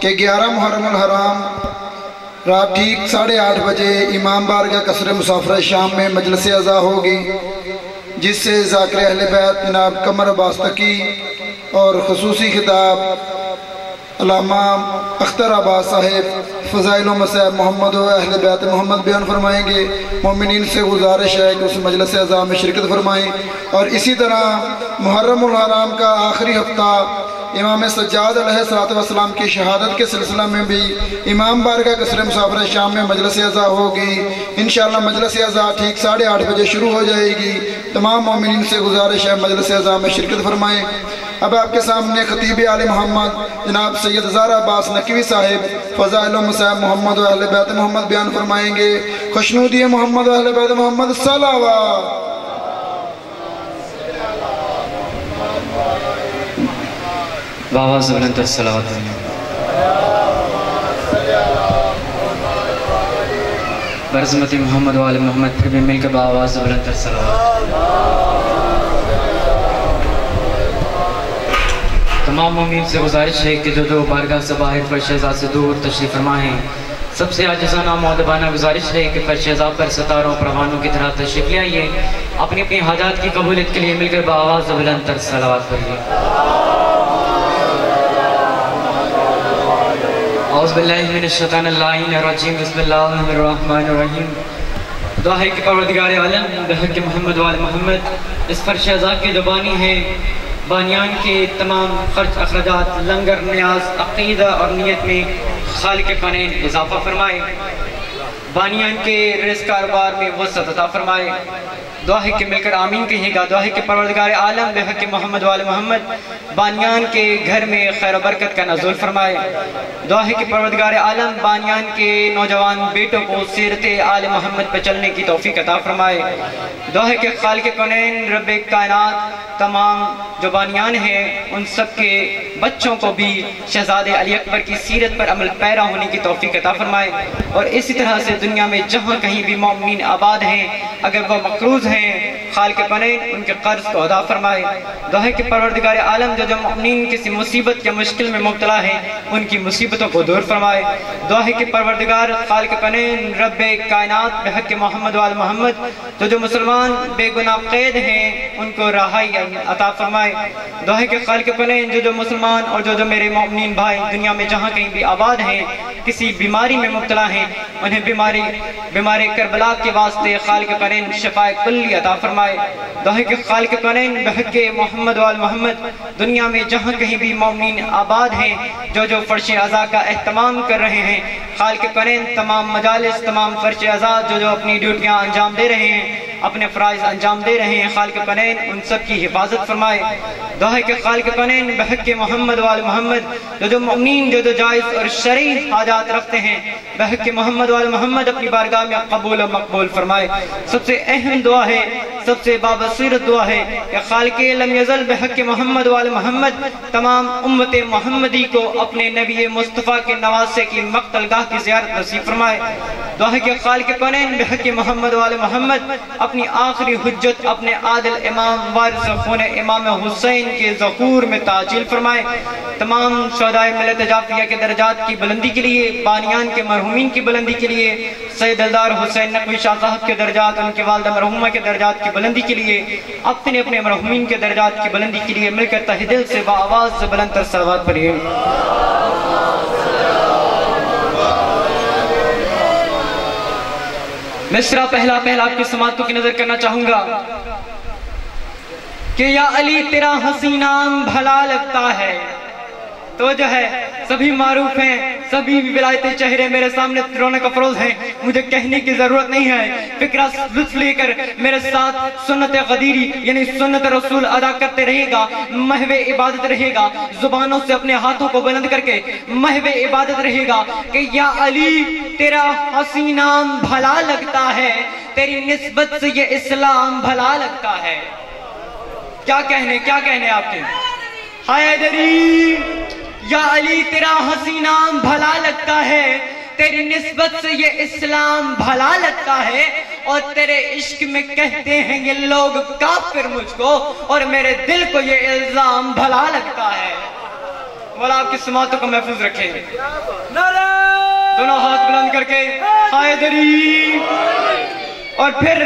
کہ 11 محرم الحرام رات ٹھیک 8:30 بجے امام بارگاہ قصر مسافرہ شام میں مجلس عزا ہوگی، جس سے ذاکر اہل بیت جناب قمر عباس تقی اور خصوصی خطاب علامہ اختر عباس صاحب فضائل و مصائب محمد و اہل بیت محمد بیان فرمائیں گے۔ مومنین سے گزارش ہے کہ اس مجلس عزا میں شرکت فرمائیں، اور اسی طرح محرم الحرام کا آخری ہفتہ امام سجاد علیہ السلام کی شہادت کے سلسلہ میں بھی امام بارگاہ قصر مسافرہ شام میں مجلس عزا ہوگی۔ انشاءاللہ مجلس عزا ٹھیک 8:30 بجے شروع ہو جائے گی۔ تمام مومنین سے گزارش ہے مجلس عزا میں شرکت فرمائیں۔ اب آپ کے سامنے خطیب آل محمد جناب سید زہرا عباس نقوی صاحب فضائل و مصائب محمد و اہل بیت محمد بیان فرمائیں گے۔ خوشنودی محمد و اہل بیت محمد صلوات۔ بآواز بلند تر صلوات برعظمت محمد و آل محمد، پھر بھی مل کے بآواز بلند تر صلوات۔ تمام مومنین سے گزارش ہے کہ جو بارگاہ سے باہر فرش عزا سے دور تشریف فرما ہیں، سب سے عاجزانہ مؤدبانہ گزارش ہے کہ فرش عزا پر ستاروں پروانوں کی طرح تشریف لے آئیے، اپنی اپنی حاجات کی قبولیت کے لیے مل کر بآواز بلند تر صلوات پڑھیے۔ اعوذ باللہ من الشیطان اللعین الرجیم، بسم اللہ الرحمن الرحیم۔ دعا ہے کہ پروردگار عالم بحق محمد وآل محمد اس فرش عزا کے جو بانی ہیں، بانیان کے تمام خرچ اخراجات لنگر نیاز عقیدہ اور نیت میں خالق فنین اضافہ فرمائے، بانیان کے رزق کاروبار میں وسعت عطا فرمائے۔ دعا ہے کہ مل کر آمین کہیے گا۔ دعا ہے کہ پروردگار عالم بحق محمد وآل محمد بانیان کے گھر میں خیر و برکت کا نزول فرمائے۔ دعا ہے کہ پروردگار عالم بانیان کے نوجوان بیٹوں کو سیرت آل محمد پہ چلنے کی توفیق عطا فرمائے۔ دعا ہے کہ خالق کونین رب کائنات تمام جو بانیان ہیں ان سب کے بچوں کو بھی شہزادے علی اکبر کی سیرت پر عمل پیرا ہونے کی توفیق عطا فرمائے، اور اسی طرح سے دنیا میں جہاں کہیں بھی مومنین آباد ہیں، اگر وہ مقروض ہیں خالق کونین ان کے قرض کو ادا فرمائے۔ دعا ہے کہ پروردگار عالم جو مومنین کسی مصیبت یا مشکل میں مبتلا ہیں ان کی مصیبتوں کو دور فرمائے۔ دعا ہے کہ پروردگار خالق کونین رب کائنات بحق محمد وآل محمد جو مسلمان بے گناہ قید ہیں ان کو رہائی عطا فرمائے۔ دعا ہے کہ خالق کونین جو مسلمان اور جو میرے مومنین بھائی دنیا میں جہاں کہیں بھی آباد ہیں کسی بیماری میں مبتلا ہیں انہیں بیماری کربلا کے واسطے خالق کونین شفاء کلی عطا فرمائے۔ دعا ہے کہ خالق کونین بحق محمد وآل محمد دنیا میں جہاں کہیں بھی مومنین آباد ہیں جو فرش عزا کا اہتمام کر رہے ہیں، خالق کونین تمام مجالس تمام فرش عزا جو اپنی ڈیوٹیاں انجام دے رہے ہیں، اپنے فرائض انجام دے رہے ہیں، خالق کونین ان سب کی حفاظت فرمائے۔ دعا ہے کہ خالق کونین بحق محمد وآل محمد جو مومنین جو جائز اور شرعی حاجات رکھتے ہیں بحق محمد وآل محمد اپنی بارگاہ میں قبول و مقبول فرمائے۔ سب سے اہم دعا ہے، سب سے بابصیرت دعا ہے کہ خالق لم یزل بحق محمد وآل محمد تمام امت محمدی کو اپنے نبی مصطفیٰ کے نواسے کی مقتل گاہ کی زیارت نصیب فرمائے۔ دعا ہے کہ خالق کونین بحق محمد وآل محمد اپنی آخری حجت اپنے عادل امام وارث خون امام حسین کے ظہور میں تعجیل فرمائے۔ تمام شہدائے ملت جعفریہ کے درجات کی بلندی کے لیے، بانیان کے مرحومین کی بلندی کے لیے، سید دلدار حسین نقوی شاہ صاحب کے درجات، ان کے والدہ مرحومہ کے درجات کی بلندی کے لیے، اپنے اپنے مرحومین کے درجات کی بلندی کے لیے مل کر تہ دل سے بآواز سے بلند تر صلوات پڑھیے۔ مصرع پہلا آپ کی سماعتوں کی نظر کرنا چاہوں گا کہ یا علی تیرا حسین نام بھلا لگتا ہے، تو جو ہے سبھی معروف ہیں، سبھی ولایت چہرے میرے سامنے رونق افروز ہیں، مجھے کہنے کی ضرورت نہیں ہے، فکرہ لطف لے کر میرے ساتھ سنت غدیری یعنی سنت رسول ادا کرتے رہے گا، محو عبادت رہے گا، زبانوں سے اپنے ہاتھوں کو بلند کر کے محو عبادت رہے گا کہ یا علی تیرا حسین نام بھلا لگتا ہے، تیری نسبت سے یہ اسلام بھلا لگتا ہے۔ کیا کہنے آپ کے حیدری، یا علی تیرا حسین نام بھلا لگتا ہے، تیری نسبت سے یہ اسلام بھلا لگتا ہے، اور تیرے عشق میں کہتے ہیں یہ لوگ کافر مجھ کو، اور میرے دل کو یہ الزام بھلا لگتا ہے۔ مولا آپ کی سماعتوں کو محفوظ رکھے. دونوں ہاتھ بلند کر کے حیدری. اور پھر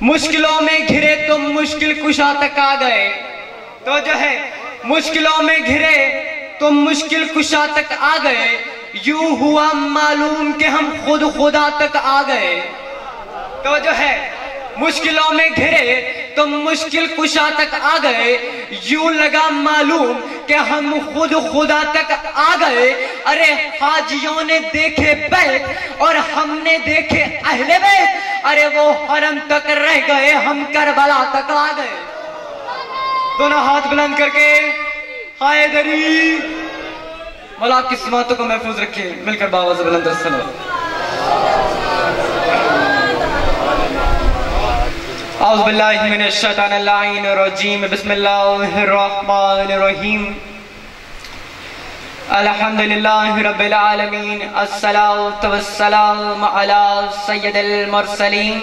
مشکلوں میں گھرے تم مشکل کشا تک آ گئے. تو جو ہے مشکلوں میں گھرے تم مشکل کشا تک آ گئے. یوں ہوا معلوم کہ ہم خود خدا تک آ گئے. تو جو ہے مشکلوں میں گھرے تم مشکل کشا تک آ گئے. یوں لگا معلوم کہ ہم خود خدا تک آ گئے. ارے حاجیوں نے دیکھے بیت اور ہم نے دیکھے اہل بیت. ارے وہ حرم تک رہ گئے ہم کربلا تک آ گئے. دونوں ہاتھ بلند کر کے حیدری. مولا آپ کی سماعتوں کو محفوظ رکھے. مل کر باواز بلند السلام. اعوذ باللہ من الشیطان اللعین الرجیم. بسم اللہ الرحمن الرحیم. الحمدللہ رب العالمین. الصلاة والسلام علی سید المرسلین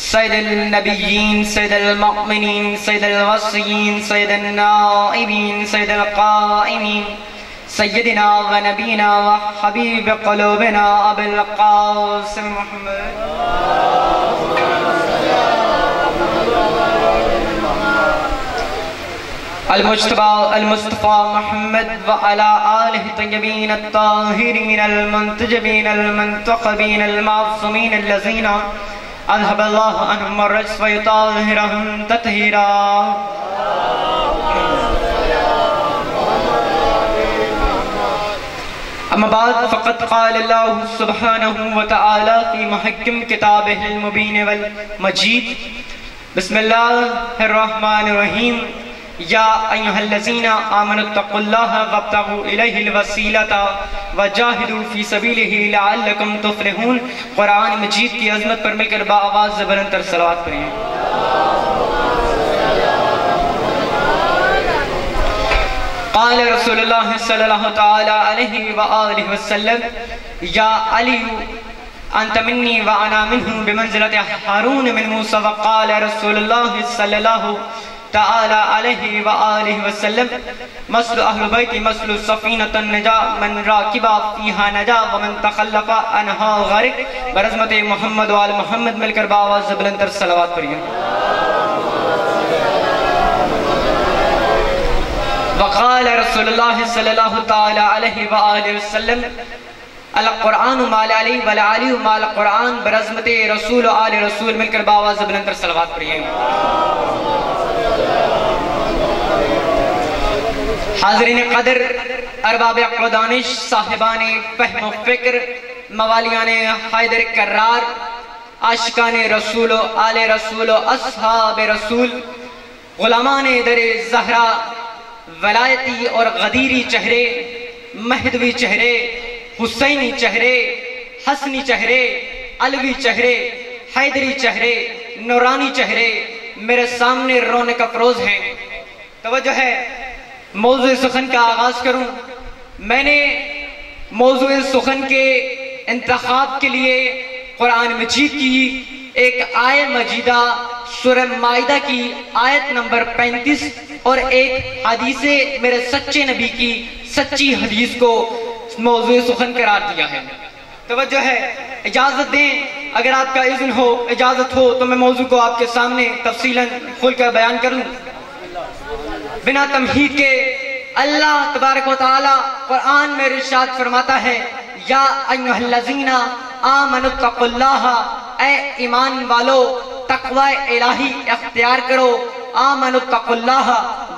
سید النبیین سید المؤمنین سید الوصیین سید النائبین سید القائمین سیدنا و نبینا و حبیب قلوبنا ابو القاسم محمد. المصطفى محمد وعلى آله الطيبين الطاهرين المنتجبين المنتقبين المعصومين الذين أذهب الله عنهم الرجس ويطهرهم تطهيرا. أما بعد فقد قال الله سبحانه وتعالى في محكم كتابه المبين والمجيد. بسم الله الرحمن الرحيم. یا ایہا الذین آمنوا اتقوا اللہ وابتغوا الیہ الوسیلۃ وجاہدوا فی سبیلہ لعلکم تفلحون. قرآن مجید کی عظمت پر مل کر بآواز بلند تر صلوات پڑھیں. قال رسول اللہ صلی اللہ تعالی علیہ وآلہ وسلم یا علی انت منی وانا منہ بمنزلت ہارون من موسیٰ. وقال رسول اللہ صلی اللہ تعالی علیہ وآلہ وسلم مثل اہل بیتی مثل سفینۃ النجا من راکبا فیہا نجا ومن تخلف عنہا غرق. برعظمت محمد وآل محمد مل کر بآواز بلند تر صلوات پڑھیں. وقال رسول اللہ صلی اللہ تعالی علیہ وآلہ وسلم القرآن مال علی والعلی مال قرآن. برعظمت رسول و آل رسول مل کر بآواز بلند تر صلوات پڑھیں. حاضرین قدر، ارباب عقل و دانش، صاحبان فہم و فکر، موالیان حیدر کرار، عاشقان رسول و آل رسول و اصحاب رسول، غلامان در زہرا، ولایتی اور غدیری چہرے، مہدوی چہرے، حسینی چہرے، حسنی چہرے، علوی چہرے، حیدری چہرے، نورانی چہرے میرے سامنے رونق افروز ہیں. توجہ ہے، موضوع سخن کا آغاز کروں. میں نے موضوع سخن کے انتخاب کے لیے قرآن مجید کی ایک آیت مجیدہ سورہ مائدہ کی آیت نمبر 35 اور ایک حدیث میرے سچے نبی کی سچی حدیث کو موضوع سخن قرار دیا ہے. توجہ ہے، اجازت دیں، اگر آپ کا اذن ہو، اجازت ہو تو میں موضوع کو آپ کے سامنے تفصیلاً کھول کر بیان کروں. بنا تمہید کے اللہ تبارک و تعالی قرآن میں ارشاد فرماتا ہے یا ایھا الذین آمنوا اتقوا اللہ. اے ایمان والو تقوی الہی اختیار کرو. آمنوا اتقوا اللہ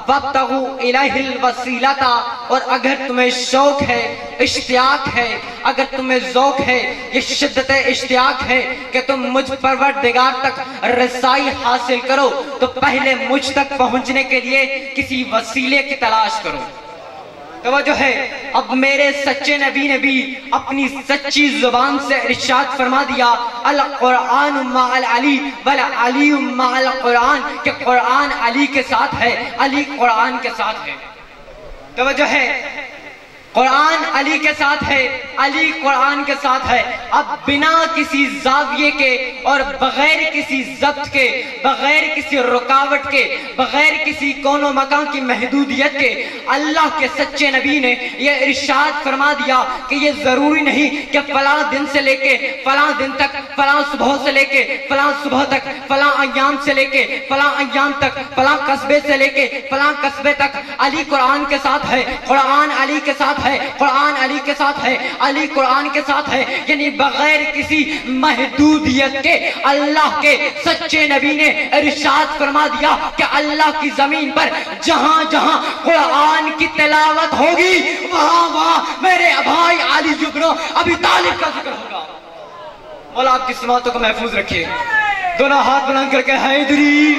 وابتغوا الیہ الوسیلۃ. اور اگر تمہیں شوق ہے، اشتیاق ہے، اگر تمہیں ذوق ہے، یہ شدت اشتیاق ہے کہ تم مجھ پروردگار تک رسائی حاصل کرو تو پہلے مجھ تک پہنچنے کے لیے کسی وسیلے کی تلاش کرو. توجہ ہے، اب میرے سچے نبی نے بھی اپنی سچی زبان سے ارشاد فرما دیا القرآن مع العلی والعلی مع القرآن، کہ قرآن علی کے ساتھ ہے، علی قرآن کے ساتھ ہے. توجہ ہے، قرآن علی کے ساتھ ہے، علی قرآن کے ساتھ ہے۔ اب بنا کسی زاویے کے اور بغیر کسی ضبط کے، بغیر کسی رکاوٹ کے، بغیر کسی کون و مکان کی محدودیت کے اللہ کے سچے نبی نے یہ ارشاد فرما دیا کہ یہ ضروری نہیں کہ فلاں دن سے لے کے فلاں دن تک، فلاں صبح سے لے کے فلاں صبح تک، فلاں ایام سے لے کے فلاں ایام تک، فلاں قصبے سے لے کے فلاں قصبے تک علی قرآن کے ساتھ ہے، قرآن علی کے ساتھ ہے، قرآن علی کے ساتھ ہے، علی قرآن کے ساتھ ہے۔ یعنی بغیر کسی محدودیت کے اللہ کے سچے نبی نے ارشاد فرما دیا کہ اللہ کی زمین پر جہاں جہاں قرآن کی تلاوت ہوگی وہاں وہاں میرے بھائی علی ابن ابی طالب کا ذکر ہوگا۔ مولا آپ کی سماعتوں کو محفوظ رکھے، دونوں ہاتھ بلند کر کے حیدری۔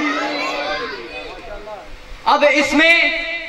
اب اس میں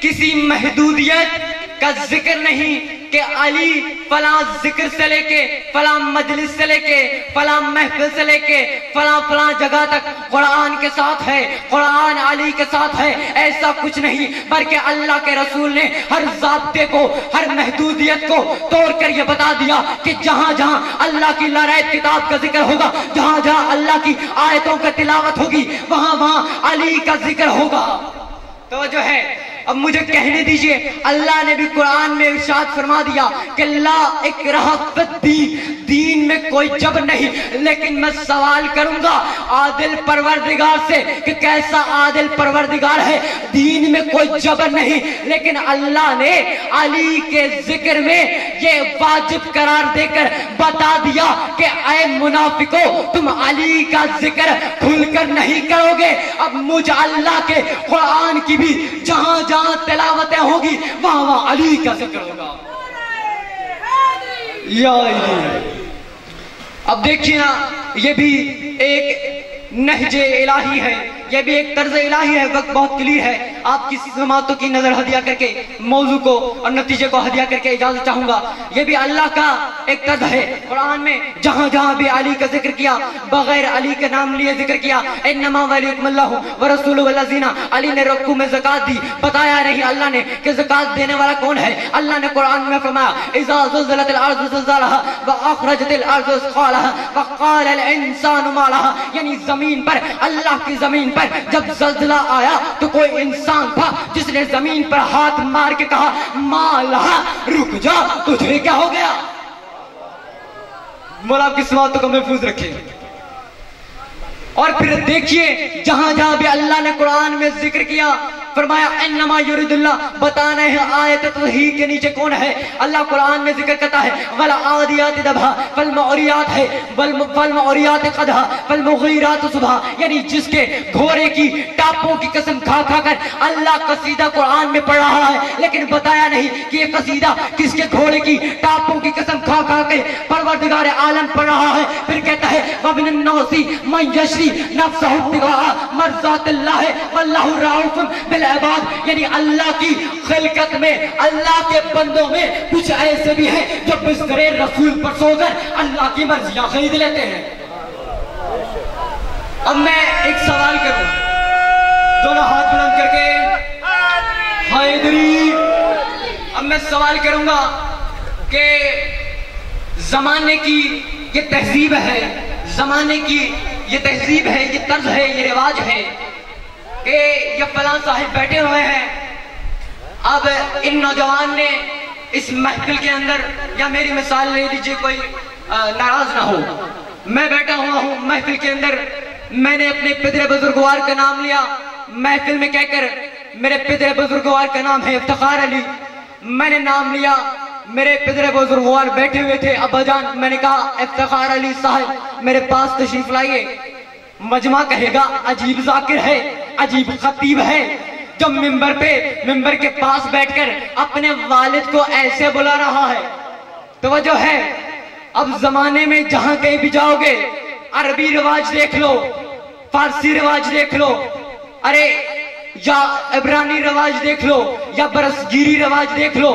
کسی محدودیت کا ذکر نہیں کہ علی فلاں ذکر سے لے کے فلاں مجلس سے لے کے فلاں محفل سے لے کے فلاں فلاں جگہ تک قرآن کے ساتھ ہے، قرآن علی کے ساتھ ہے، ایسا کچھ نہیں، بلکہ اللہ کے رسول نے ہر ضابطے کو، ہر محدودیت کو توڑ کر یہ بتا دیا کہ جہاں جہاں اللہ کی لارائت کتاب کا ذکر ہوگا، جہاں جہاں اللہ کی آیتوں کا تلاوت ہوگی وہاں وہاں علی کا ذکر ہوگا۔ توجہ ہے، اب مجھے کہنے دیجئے، اللہ نے بھی قرآن میں ارشاد فرما دیا کہ لا اکراہ فی الدین، دین میں کوئی جبر نہیں، لیکن میں سوال کروں گا عادل پروردگار سے کہ کیسا عادل پروردگار ہے، دین میں کوئی جبر نہیں، لیکن اللہ نے علی کے ذکر میں یہ واجب قرار دے کر بتا دیا کہ اے منافقو تم علی کا ذکر کھل کر نہیں کرو گے۔ اب مجھ اللہ کے قرآن کی بھی جہاں جہاں تلاوتیں ہوگی وہاں وہاں علی کا ذکر ہوگا۔ یا علی، اب دیکھیے نا، یہ بھی ایک نہج الہی ہے، یہ بھی ایک طرز الہی ہے۔ وقت بہت کلیئر ہے، آپ کی سماعتوں کی نظر ہدیہ کر کے موضوع کو اور نتیجے کو ہدیہ کر کے اجازت چاہوں گا۔ یہ بھی اللہ کا ایک طرز ہے، قرآن میں جہاں جہاں بھی علی کا ذکر کیا، بغیر علی کے نام لیے ذکر کیا، انما ولیکم اللہ ورسولہ والذین، علی نے رکوع میں زکات دی، بتایا نہیں اللہ نے کہ زکات دینے والا کون ہے۔ اللہ نے قرآن میں فرمایا اذا زلزلت الارض زلزالها واخرجت الارض اثقالها وقال الانسان ما لها، یعنی زمین پر، اللہ کی زمین پر جب زلزلہ آیا تو کوئی انسان تھا جس نے زمین پر ہاتھ مار کے کہا ما لہا، رک جا، تجھے کیا ہو گیا۔ مولا آپ کی سماعتوں کو محفوظ رکھے۔ اور پھر دیکھیے جہاں جہاں بھی اللہ نے قرآن میں ذکر کیا فرمایا انما یرید اللہ، بتانا ہے آیت توحید کے نیچے کون ہے۔ اللہ قرآن میں ذکر کرتا ہے والعادیات ضبحا فالمعریات ہے فالمعریات قدحا فالمغیرات صبحا، یعنی جس کے گھوڑے کی ٹاپوں کی قسم کھا کھا کر اللہ قصیدہ قرآن میں پڑھ رہا ہے، لیکن بتایا نہیں کہ یہ قصیدہ کس کے گھوڑے کی ٹاپوں کی قسم کھا کھا کے پروردگار عالم پڑھ رہا ہے۔ پھر کہتا ہے ومن الناس من یشری نفسہ ابتغاء مرضات اللہ واللہ رؤوف بالعباد، یعنی اللہ کی خلقت میں، اللہ کے بندوں میں کچھ ایسے بھی ہیں جو بستر رسول پر سو کر اللہ کی مرضیاں خرید لیتے ہیں۔ اب میں ایک سوال کروں، دونوں ہاتھ بلند کر کے حیدری، اب میں سوال کروں گا کہ زمانے کی یہ تہذیب ہے، زمانے کی یہ تہذیب ہے، یہ طرز ہے، یہ رواج ہے کہ یہ فلاں صاحب بیٹھے ہوئے ہیں، اب ان نوجوان نے اس محفل کے اندر، یا میری مثال لے لیجیے، کوئی ناراض نہ ہو، میں بیٹھا ہوا ہوں محفل کے اندر، میں نے اپنے پدر بزرگوار کا نام لیا محفل میں کہہ کر، میرے پدر بزرگوار کا نام ہے افتخار علی، میں نے نام لیا، میرے پدر بزرگوار بیٹھے ہوئے تھے ابا جان، میں نے کہا افتخار علی صاحب میرے پاس تشریف لائیے۔ مجمع کہے گا عجیب ذاکر ہے، عجیب خطیب ہے، جب ممبر پہ، ممبر کے پاس بیٹھ کر اپنے والد کو ایسے بلا رہا ہے۔ توجہ ہے، اب زمانے میں جہاں کہیں بھی جاؤ گے، عربی رواج دیکھ لو، فارسی رواج دیکھ لو، ارے یا عبرانی رواج دیکھ لو، یا برصغیری رواج دیکھ لو،